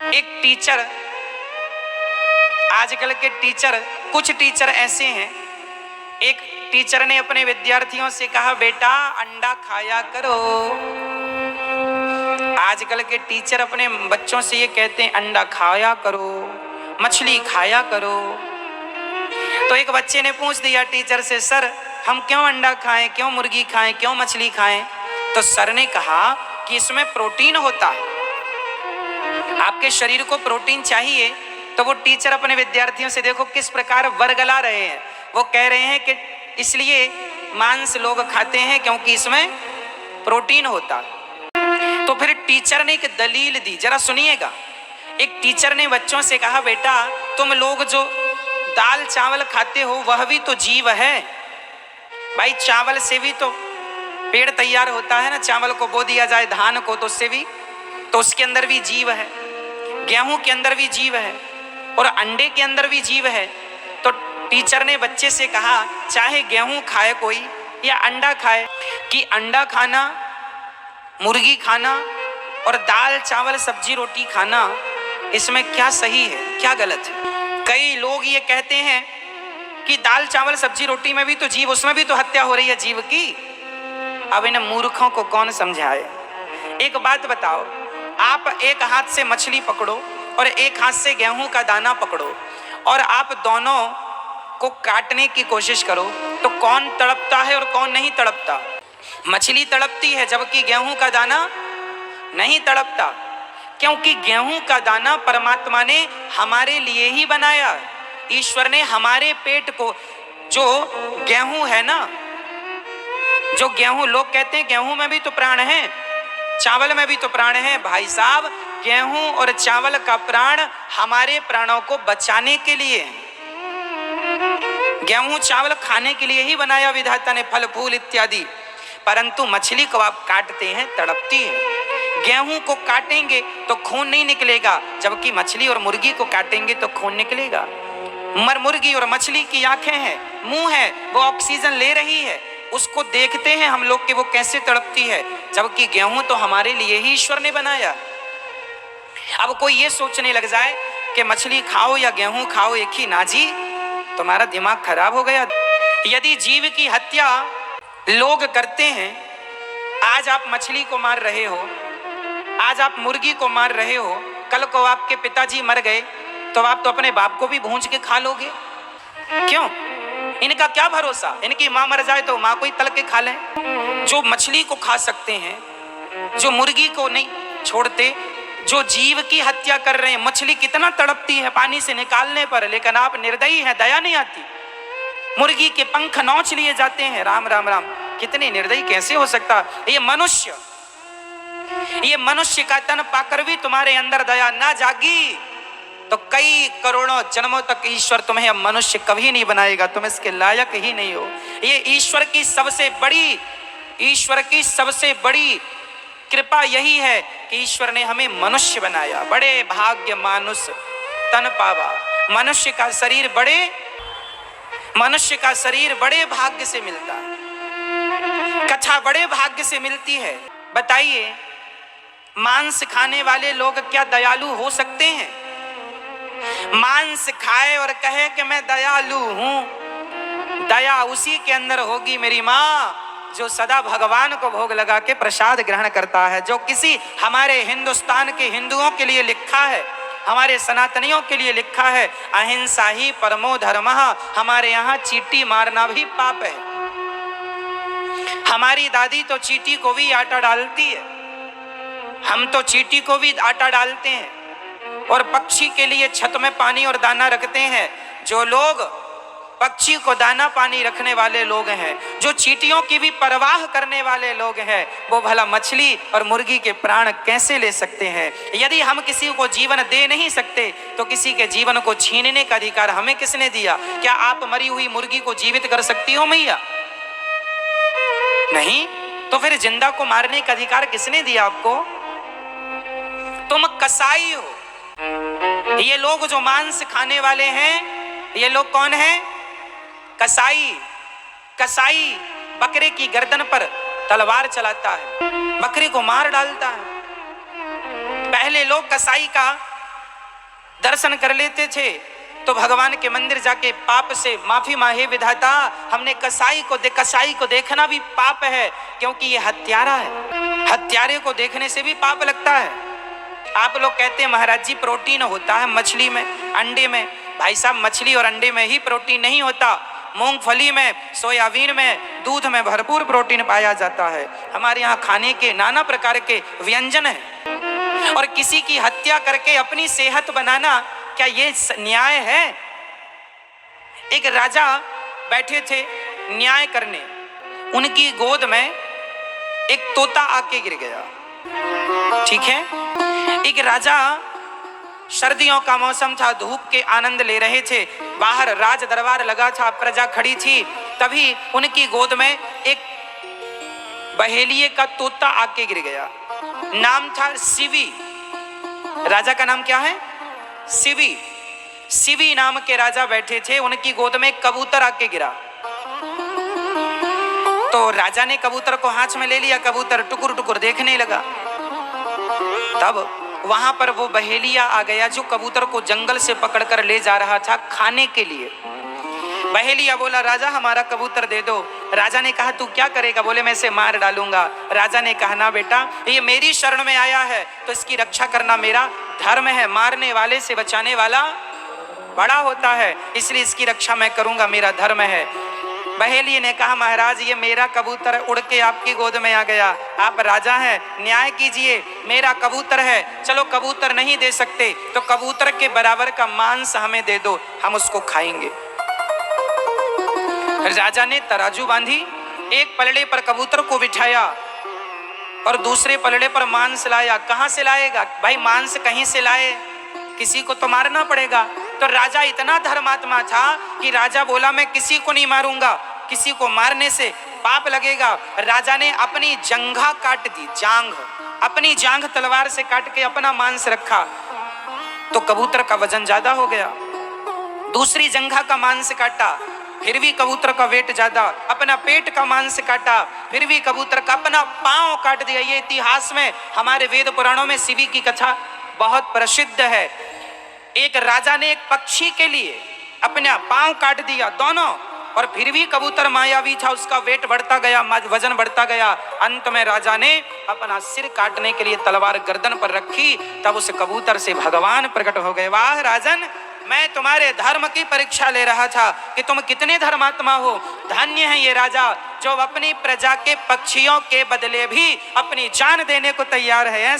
एक टीचर, आजकल के टीचर, कुछ टीचर ऐसे हैं, एक टीचर ने अपने विद्यार्थियों से कहा बेटा अंडा खाया करो। आजकल के टीचर अपने बच्चों से ये कहते हैं अंडा खाया करो, मछली खाया करो। तो एक बच्चे ने पूछ दिया टीचर से, सर हम क्यों अंडा खाएं, क्यों मुर्गी खाएं, क्यों मछली खाएं? तो सर ने कहा कि इसमें प्रोटीन होता है, आपके शरीर को प्रोटीन चाहिए। तो वो टीचर अपने विद्यार्थियों से देखो किस प्रकार वर्गला रहे हैं। वो कह रहे हैं कि इसलिए मांस लोग खाते हैं क्योंकि इसमें प्रोटीन होता है। तो फिर टीचर ने एक दलील दी, जरा सुनिएगा। एक टीचर ने बच्चों से कहा बेटा तुम लोग जो दाल चावल खाते हो वह भी तो जीव है। भाई चावल से भी तो पेड़ तैयार होता है ना, चावल को बो दिया जाए धान को तो उससे भी, तो उसके अंदर भी जीव है, गेहूं के अंदर भी जीव है और अंडे के अंदर भी जीव है। तो टीचर ने बच्चे से कहा चाहे गेहूं खाए कोई या अंडा खाए, कि अंडा खाना, मुर्गी खाना और दाल चावल सब्जी रोटी खाना, इसमें क्या सही है क्या गलत है? कई लोग ये कहते हैं कि दाल चावल सब्जी रोटी में भी तो जीव, उसमें भी तो हत्या हो रही है जीव की। अब इन मूर्खों को कौन समझाए? एक बात बताओ, आप एक हाथ से मछली पकड़ो और एक हाथ से गेहूं का दाना पकड़ो और आप दोनों को काटने की कोशिश करो तो कौन तड़पता है और कौन नहीं तड़पता? मछली तड़पती है जबकि गेहूं का दाना नहीं तड़पता, क्योंकि गेहूं का दाना परमात्मा ने हमारे लिए ही बनाया। ईश्वर ने हमारे पेट को, जो गेहूं है ना, जो गेहूं, लोग कहते हैं गेहूं में भी तो प्राण है, चावल में भी तो प्राण है। भाई साहब गेहूं और चावल का प्राण हमारे प्राणों को बचाने के लिए, गेहूं चावल खाने के लिए ही बनाया विधाता ने, फल फूल इत्यादि। परंतु मछली को आप काटते हैं तड़पती है। गेहूं को काटेंगे तो खून नहीं निकलेगा, जबकि मछली और मुर्गी को काटेंगे तो खून निकलेगा। मुर्गी और मछली की आंखें हैं, मुंह है, वो ऑक्सीजन ले रही है, उसको देखते हैं हम लोग कि वो कैसे तड़पती है, जबकि गेहूं तो हमारे लिए ही ईश्वर ने बनाया। अब कोई ये सोचने लग जाए कि मछली खाओ या गेहूं खाओ एक ही, ना जी, तुम्हारा दिमाग खराब हो गया। यदि जीव की हत्या लोग करते हैं, आज आप मछली को मार रहे हो, आज आप मुर्गी को मार रहे हो, कल को आपके पिताजी मर गए तो आप तो अपने बाप को भी भूंज के खा लोगे। क्यों? इनका क्या भरोसा, इनकी माँ मर जाए तो माँ को ही तल के खा लें। जो मछली को खा सकते हैं, जो मुर्गी को नहीं छोड़ते, जो जीव की हत्या कर रहे हैं। मछली कितना तड़पती है पानी से निकालने पर, लेकिन आप निर्दयी हैं, दया नहीं आती। मुर्गी के पंख नोच लिए जाते हैं। राम राम राम, कितने निर्दयी कैसे हो सकता? ये मनुष्य का तन पाकर भी तुम्हारे अंदर दया ना जागी तो कई करोड़ों जन्मों तक ईश्वर तुम्हें अब मनुष्य कभी नहीं बनाएगा, तुम इसके लायक ही नहीं हो। ये ईश्वर की सबसे बड़ी कृपा यही है कि ईश्वर ने हमें मनुष्य बनाया। बड़े भाग्य मानुष तन पावा, मनुष्य का शरीर बड़े भाग्य से मिलता है, कथा बड़े भाग्य से मिलती है। बताइए मांस खाने वाले लोग क्या दयालु हो सकते हैं? मांस खाए और कहे कि मैं दयालु हूं, दया उसी के अंदर होगी मेरी माँ जो सदा भगवान को भोग लगा के प्रसाद ग्रहण करता है। जो किसी हमारे हिंदुस्तान के हिंदुओं के लिए लिखा है, हमारे सनातनियों के लिए लिखा है, अहिंसा ही परमो धर्मः। हमारे यहाँ चींटी मारना भी पाप है। हमारी दादी तो चींटी को भी आटा डालती है, हम तो चींटी को भी आटा डालते हैं और पक्षी के लिए छत में पानी और दाना रखते हैं। जो लोग पक्षी को दाना पानी रखने वाले लोग हैं, जो चींटियों की भी परवाह करने वाले लोग हैं, वो भला मछली और मुर्गी के प्राण कैसे ले सकते हैं? यदि हम किसी को जीवन दे नहीं सकते तो किसी के जीवन को छीनने का अधिकार हमें किसने दिया? क्या आप मरी हुई मुर्गी को जीवित कर सकती हो मैया? नहीं, तो फिर जिंदा को मारने का अधिकार किसने दिया आपको? तुम कसाई हो। ये लोग जो मांस खाने वाले हैं, ये लोग कौन हैं? कसाई बकरे की गर्दन पर तलवार चलाता है, बकरे को मार डालता है। पहले लोग कसाई का दर्शन कर लेते थे तो भगवान के मंदिर जाके पाप से माफी मांगे, विधाता हमने कसाई को देखना भी पाप है, क्योंकि ये हत्यारा है, हत्यारे को देखने से भी पाप लगता है। आप लोग कहते हैं महाराज जी प्रोटीन होता है मछली में, अंडे में। भाई साहब मछली और अंडे में ही प्रोटीन नहीं होता, मूंगफली में, सोयाबीन में, दूध में भरपूर प्रोटीन पाया जाता है। हमारे यहाँ खाने के नाना प्रकार के व्यंजन हैं, और किसी की हत्या करके अपनी सेहत बनाना, क्या ये न्याय है? एक राजा बैठे थे न्याय करने, उनकी गोद में एक तोता आके गिर गया। ठीक है, एक राजा, सर्दियों का मौसम था, धूप के आनंद ले रहे थे, बाहर राज दरबार लगा था, प्रजा खड़ी थी, तभी उनकी गोद में एक बहेलिए का तोता आके गिर गया। नाम था शिवी। राजा का नाम क्या है? शिवी। शिवी नाम के राजा बैठे थे, उनकी गोद में कबूतर आके गिरा। तो राजा ने कबूतर को हाथ में ले लिया, कबूतर टुकुर टुकुर देखने लगा। तब वहां पर वो बहेलिया आ गया जो कबूतर को जंगल से पकड़कर ले जा रहा था खाने के लिए। बहेलिया बोला, राजा हमारा कबूतर दे दो। राजा ने कहा, तू क्या करेगा? बोले, मैं इसे मार डालूंगा। राजा ने कहा, ना बेटा, ये मेरी शरण में आया है तो इसकी रक्षा करना मेरा धर्म है, मारने वाले से बचाने वाला बड़ा होता है, इसलिए इसकी रक्षा मैं करूंगा, मेरा धर्म है। बहेलिए ने कहा, महाराज ये मेरा कबूतर उड़ के आपकी गोद में आ गया, आप राजा हैं, न्याय कीजिए, मेरा कबूतर है। चलो कबूतर नहीं दे सकते तो कबूतर के बराबर का मांस हमें दे दो, हम उसको खाएंगे। राजा ने तराजू बांधी, एक पलड़े पर कबूतर को बिठाया और दूसरे पलड़े पर मांस लाया। कहां से लाएगा भाई? मांस कहीं से लाए, किसी को तो मारना पड़ेगा। तो राजा इतना धर्मात्मा था कि राजा बोला, मैं किसी को नहीं मारूंगा, किसी को मारने से पाप लगेगा। राजा ने अपनी जंघा काट दी, जांघ, अपनी जांघ तलवार से काट के अपना मांस रखा, तो कबूतर का वजन ज्यादा हो गया। दूसरी जंघा का मांस काटा, फिर भी कबूतर का वेट ज्यादा। अपना पेट का मांस काटा, फिर भी कबूतर का, अपना पांव काट दिया। ये इतिहास में, हमारे वेद पुराणों में शिवी की कथा बहुत प्रसिद्ध है। एक राजा ने एक पक्षी के लिए अपना पांव काट दिया दोनों, और फिर भी कबूतर मायावी था, उसका वेट बढ़ता गया, वजन बढ़ता गया। अंत में राजा ने अपना सिर काटने के लिए तलवार गर्दन पर रखी, तब उस कबूतर से भगवान प्रकट हो गए। वाह राजन, मैं तुम्हारे धर्म की परीक्षा ले रहा था कि तुम कितने धर्मात्मा हो। धन्य है ये राजा जो अपनी प्रजा के पक्षियों के बदले भी अपनी जान देने को तैयार है।